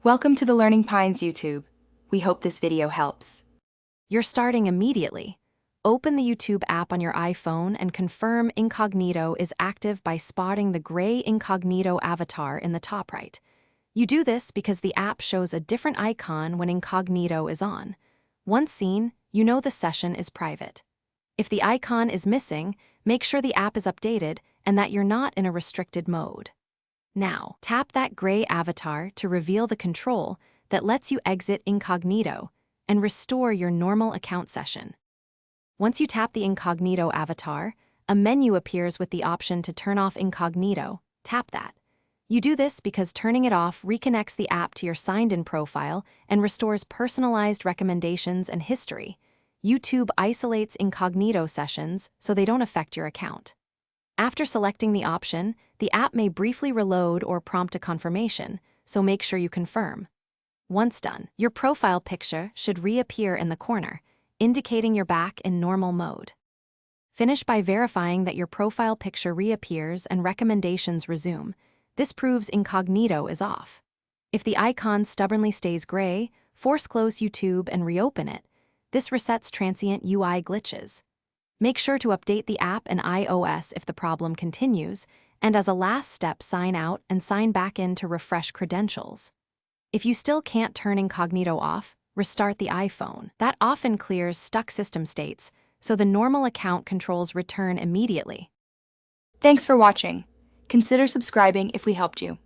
Welcome to the Learning Pines YouTube. We hope this video helps. You're starting immediately. Open the YouTube app on your iPhone and confirm Incognito is active by spotting the gray Incognito avatar in the top right. You do this because the app shows a different icon when Incognito is on. Once seen, you know the session is private. If the icon is missing, make sure the app is updated and that you're not in a restricted mode. Now, tap that gray avatar to reveal the control that lets you exit Incognito and restore your normal account session. Once you tap the Incognito avatar, a menu appears with the option to turn off Incognito. Tap that. You do this because turning it off reconnects the app to your signed-in profile and restores personalized recommendations and history. YouTube isolates Incognito sessions so they don't affect your account. After selecting the option, the app may briefly reload or prompt a confirmation, so make sure you confirm. Once done, your profile picture should reappear in the corner, indicating you're back in normal mode. Finish by verifying that your profile picture reappears and recommendations resume. This proves Incognito is off. If the icon stubbornly stays gray, force close YouTube and reopen it. This resets transient UI glitches. Make sure to update the app and iOS if the problem continues, and as a last step, sign out and sign back in to refresh credentials. If you still can't turn Incognito off, restart the iPhone. That often clears stuck system states, so the normal account controls return immediately. Thanks for watching. Consider subscribing if we helped you.